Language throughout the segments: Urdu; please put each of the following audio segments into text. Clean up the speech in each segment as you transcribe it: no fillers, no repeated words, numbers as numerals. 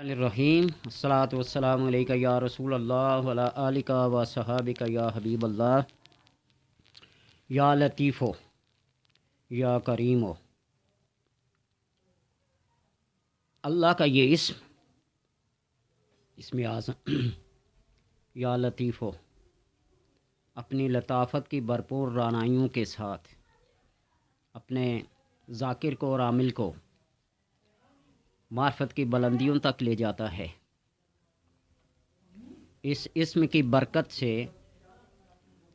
الرحیم الصلاۃ والسلام علیکہ یا رسول اللہ وعلی آلکہ و صحابکہ یا حبیب اللہ یا لطیف ہو یا کریم ہو۔ اللہ کا یہ اسم اعظم یا لطیف ہو اپنی لطافت کی بھرپور رعنائیوں کے ساتھ اپنے ذاکر کو اور عامل کو معرفت کی بلندیوں تک لے جاتا ہے۔ اس اسم کی برکت سے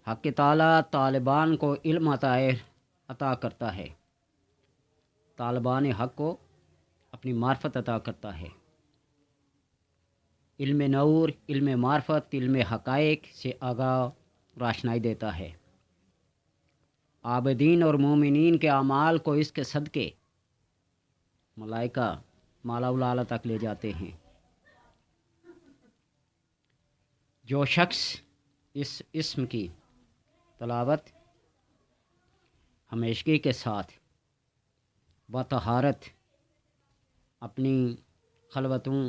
حق تعالیٰ طالبان کو علم عطا کرتا ہے، طالبان حق کو اپنی معرفت عطا کرتا ہے، علم نور، علم معرفت، علم حقائق سے آگاہ روشنائی دیتا ہے۔ عابدین اور مومنین کے اعمال کو اس کے صدقے ملائکہ مالا اعلیٰ تک لے جاتے ہیں۔ جو شخص اس اسم کی تلاوت ہمیشگی کے ساتھ بطہارت اپنی خلوتوں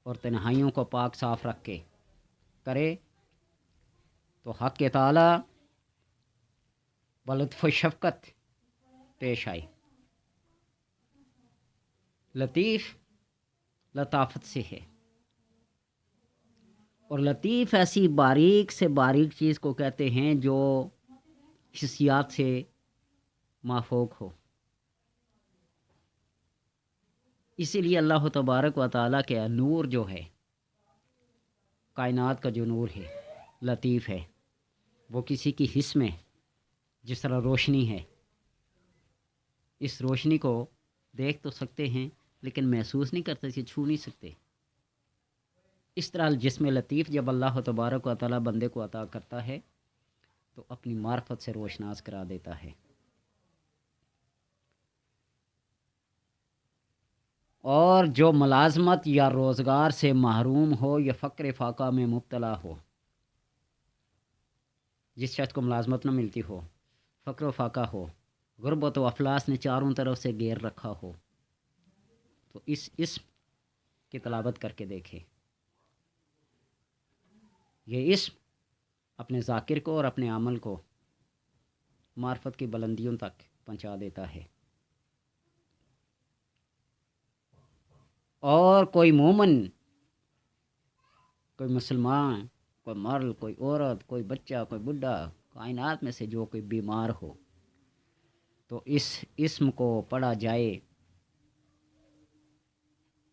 اور تنہائیوں کو پاک صاف رکھ کے کرے تو حق تعالیٰ بلطف و شفقت پیش آئے۔ لطیف لطافت سے ہے، اور لطیف ایسی باریک سے باریک چیز کو کہتے ہیں جو حسیات سے مافوق ہو۔ اسی لیے اللہ تبارک و تعالیٰ کے نور جو ہے، کائنات کا جو نور ہے لطیف ہے، وہ کسی کی حس میں جس طرح روشنی ہے، اس روشنی کو دیکھ تو سکتے ہیں لیکن محسوس نہیں کرتے، چھو نہیں سکتے۔ اس طرح جسم لطیف جب اللہ تبارک و تعالیٰ بندے کو عطا کرتا ہے تو اپنی معرفت سے روشناس کرا دیتا ہے۔ اور جو ملازمت یا روزگار سے محروم ہو یا فقر فاقہ میں مبتلا ہو، جس شخص کو ملازمت نہ ملتی ہو، فقر و فاقہ ہو، غربت و افلاس نے چاروں طرف سے گھیر رکھا ہو، تو اس اسم کی تلاوت کر کے دیکھے۔ یہ اسم اپنے ذاکر کو اور اپنے عمل کو معرفت کی بلندیوں تک پہنچا دیتا ہے۔ اور کوئی مومن، کوئی مسلمان، کوئی مرد، کوئی عورت، کوئی بچہ، کوئی بڈھا، کائنات میں سے جو کوئی بیمار ہو تو اس اسم کو پڑھا جائے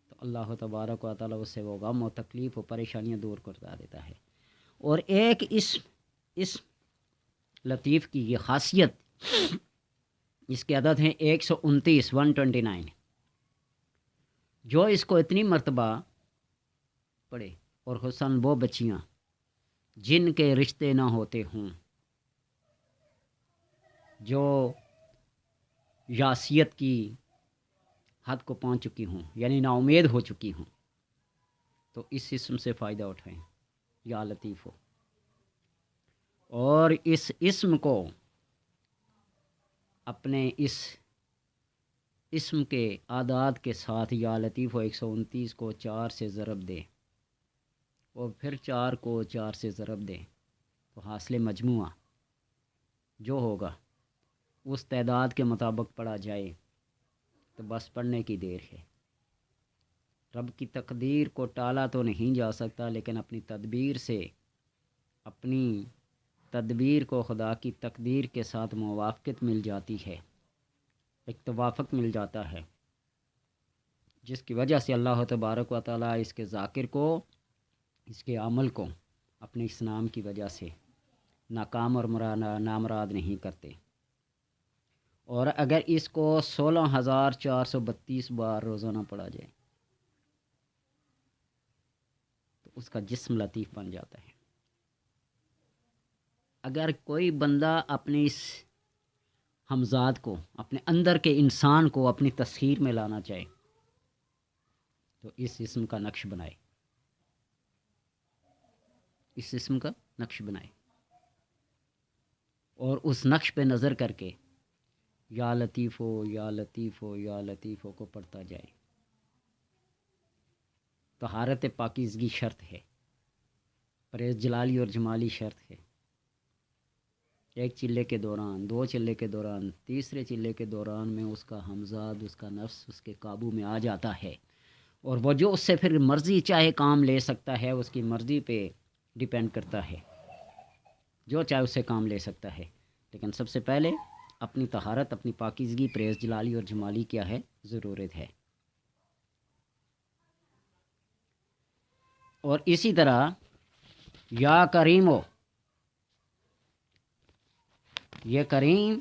تو اللہ تبارک و تعالیٰ اس سے وہ غم و تکلیف و پریشانیاں دور کرتا دیتا ہے۔ اور ایک اسم لطیف کی یہ خاصیت، اس کی عدد ہیں 129 جو اس کو اتنی مرتبہ پڑھے، اور حسن وہ بچیاں جن کے رشتے نہ ہوتے ہوں، جو یاسیت کی حد کو پہنچ چکی ہوں، یعنی نا امید ہو چکی ہوں، تو اس اسم سے فائدہ اٹھائیں، یا لطیف ہو۔ اور اس اسم کو اپنے اس اسم کے اعداد کے ساتھ یا لطیف و 129 کو 4 سے ضرب دے اور پھر 4 کو 4 سے ضرب دے تو حاصل مجموعہ جو ہوگا اس تعداد کے مطابق پڑھا جائے تو بس پڑھنے کی دیر ہے۔ رب کی تقدیر کو ٹالا تو نہیں جا سکتا، لیکن اپنی تدبیر سے اپنی تدبیر کو خدا کی تقدیر کے ساتھ موافقت مل جاتی ہے، ایک توافق مل جاتا ہے، جس کی وجہ سے اللہ تبارک و تعالیٰ اس کے ذاکر کو، اس کے عمل کو اپنے اس نام کی وجہ سے ناکام اور نامراد نہیں کرتے۔ اور اگر اس کو 16,432 بار روزانہ پڑھا جائے تو اس کا جسم لطیف بن جاتا ہے۔ اگر کوئی بندہ اپنے اس ہمزاد کو، اپنے اندر کے انسان کو اپنی تصویر میں لانا چاہے تو اس اسم کا نقش بنائے، اس اسم کا نقش بنائے اور اس نقش پہ نظر کر کے یا لطیف ہو یا لطیف ہو یا لطیف ہو کو پڑھتا جائے۔ طہارت پاکیزگی شرط ہے، پرہیز جلالی اور جمالی شرط ہے۔ ایک چلے کے دوران، دو چلے کے دوران، تیسرے چلے کے دوران میں اس کا ہمزاد، اس کا نفس اس کے قابو میں آ جاتا ہے، اور وہ جو اس سے پھر مرضی چاہے کام لے سکتا ہے، اس کی مرضی پہ ڈیپینڈ کرتا ہے، جو چاہے اس سے کام لے سکتا ہے۔ لیکن سب سے پہلے اپنی طہارت، اپنی پاکیزگی، پرہیز جلالی اور جمالی کیا ہے، ضرورت ہے۔ اور اسی طرح یا کریمو، یہ کریم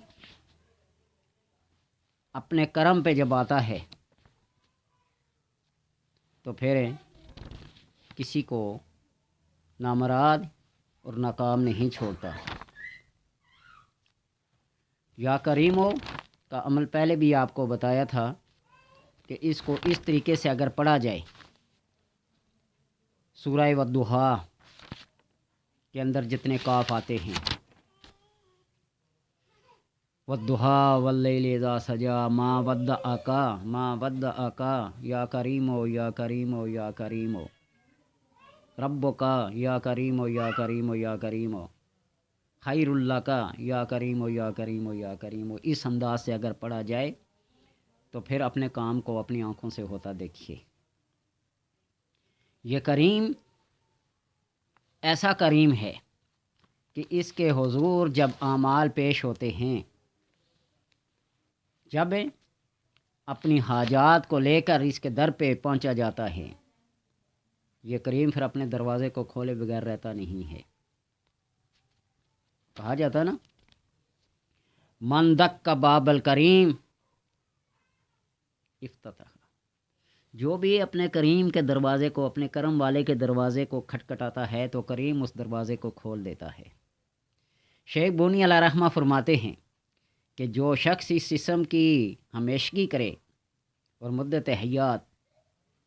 اپنے کرم پہ جب آتا ہے تو پھر کسی کو نامراد اور ناکام نہیں چھوڑتا۔ یا کریمو کا عمل پہلے بھی آپ کو بتایا تھا کہ اس کو اس طریقے سے اگر پڑھا جائے، سورہ والضحیٰ کے اندر جتنے کاف آتے ہیں، والضحیٰ واللیل اذا سجا، ما ودعک، ما ودعک، یا کریمو یا کریمو یا کریمو، ربک یا کریمو یا کریمو یا کریمو، خیر لک یا کریمو یا کریمو یا کریمو۔ اس انداز سے اگر پڑھا جائے تو پھر اپنے کام کو اپنی آنکھوں سے ہوتا دیکھیے۔ یہ کریم ایسا کریم ہے کہ اس کے حضور جب اعمال پیش ہوتے ہیں، جب اپنی حاجات کو لے کر اس کے در پہ پہنچا جاتا ہے، یہ کریم پھر اپنے دروازے کو کھولے بغیر رہتا نہیں ہے۔ کہا جاتا نا، من دق باب الکریم افتتح، جو بھی اپنے کریم کے دروازے کو، اپنے کرم والے کے دروازے کو کھٹکھٹاتا ہے تو کریم اس دروازے کو کھول دیتا ہے۔ شیخ بونی علیہ رحمہ فرماتے ہیں کہ جو شخص اس اسم کی ہمیشگی کرے اور مدت حیات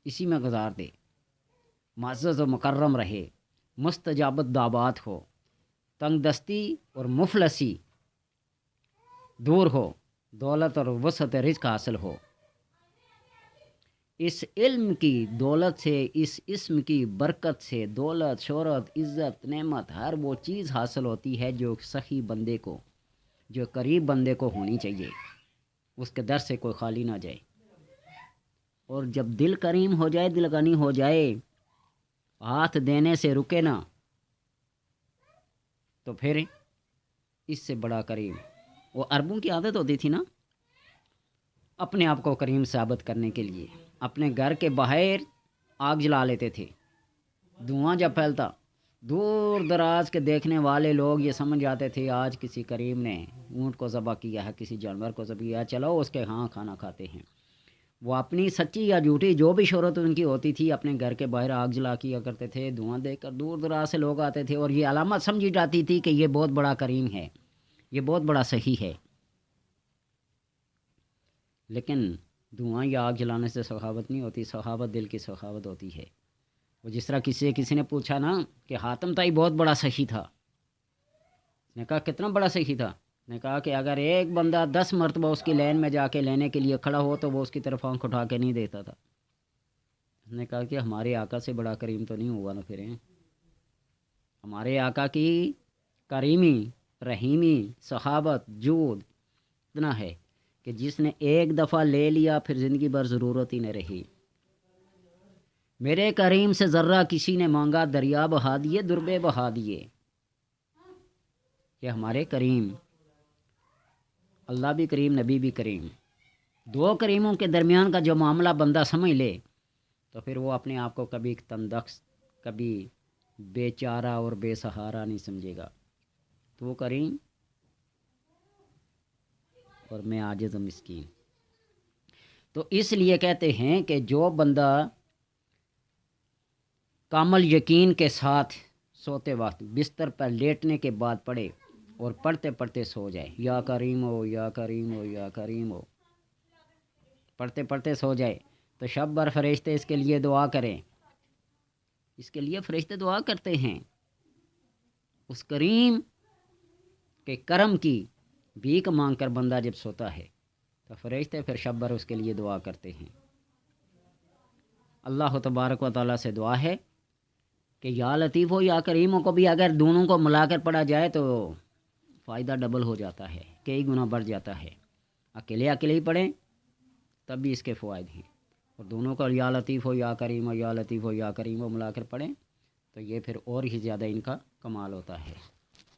اسی میں گزار دے، معزز و مکرم رہے، مستجابت دعوات ہو، تنگ دستی اور مفلسی دور ہو، دولت اور وسعت رزق حاصل ہو، اس علم کی دولت سے، اس اسم کی برکت سے دولت، شہرت، عزت، نعمت، ہر وہ چیز حاصل ہوتی ہے جو سخی بندے کو، جو قریب بندے کو ہونی چاہیے، اس کے در سے کوئی خالی نہ جائے۔ اور جب دل کریم ہو جائے، دل غنی ہو جائے، ہاتھ دینے سے رکے نہ، تو پھر اس سے بڑا کریم، وہ عربوں کی عادت ہوتی تھی نا اپنے آپ کو کریم ثابت کرنے کے لیے، اپنے گھر کے باہر آگ جلا لیتے تھے، دھواں جب پھیلتا دور دراز کے دیکھنے والے لوگ یہ سمجھ جاتے تھے آج کسی کریم نے اونٹ کو ذبح کیا ہے، کسی جانور کو ذبح کیا ہے، چلو اس کے ہاں کھانا کھاتے ہیں۔ وہ اپنی سچی یا جھوٹی جو بھی شہرت ان کی ہوتی تھی، اپنے گھر کے باہر آگ جلا کیا کرتے تھے، دھواں دیکھ کر دور دراز سے لوگ آتے تھے، اور یہ علامت سمجھی جاتی تھی کہ یہ بہت بڑا کریم ہے، یہ بہت بڑا صحیح ہے۔ لیکن دھواں یا آگ جلانے سے سخاوت نہیں ہوتی، سخاوت دل کی سخاوت ہوتی ہے۔ وہ جس طرح کسی نے پوچھا نا کہ حاتم تائی بہت بڑا سخی تھا، نے کہا کتنا بڑا سخی تھا؟ نے کہا کہ اگر ایک بندہ 10 مرتبہ اس کی لین میں جا کے لینے کے لیے کھڑا ہو تو وہ اس کی طرف آنکھ اٹھا کے نہیں دیتا تھا۔ نے کہا کہ ہمارے آقا سے بڑا کریم تو نہیں ہوا نا پھر، ہمارے آقا کی کریمی، رحیمی، سخاوت، جود اتنا ہے کہ جس نے ایک دفعہ لے لیا پھر زندگی بھر ضرورت ہی نہ رہی۔ میرے کریم سے ذرہ کسی نے مانگا، دریا بہا دیے، دربے بہا دیے۔ کہ ہمارے کریم، اللہ بھی کریم، نبی بھی کریم، دو کریموں کے درمیان کا جو معاملہ بندہ سمجھ لے تو پھر وہ اپنے آپ کو کبھی تندرست، کبھی بے چارہ اور بے سہارا نہیں سمجھے گا۔ تو وہ کریم اور میں عاجز و مسکین۔ تو اس لیے کہتے ہیں کہ جو بندہ کامل یقین کے ساتھ سوتے وقت بستر پر لیٹنے کے بعد پڑھے اور پڑھتے پڑھتے سو جائے، یا کریم ہو یا کریم ہو یا کریم ہو، پڑھتے پڑھتے سو جائے تو شب بھر فرشتے اس کے لیے دعا کریں، اس کے لیے فرشتے دعا کرتے ہیں۔ اس کریم کے کرم کی بھیک مانگ کر بندہ جب سوتا ہے تو فرشتے پھر شب بھر اس کے لیے دعا کرتے ہیں۔ اللہ تبارک و تعالیٰ سے دعا ہے کہ یا لطیف ہو یا کریموں کو بھی اگر دونوں کو ملا کر پڑھا جائے تو فائدہ ڈبل ہو جاتا ہے، کئی گنا بڑھ جاتا ہے۔ اکیلے اکیلے ہی پڑھیں تب بھی اس کے فوائد ہیں، اور دونوں کو یا لطیف ہو یا کریم ہو یا لطیف ہو یا کریم ہو ملا کر پڑھیں تو یہ پھر اور ہی زیادہ ان کا کمال ہوتا ہے۔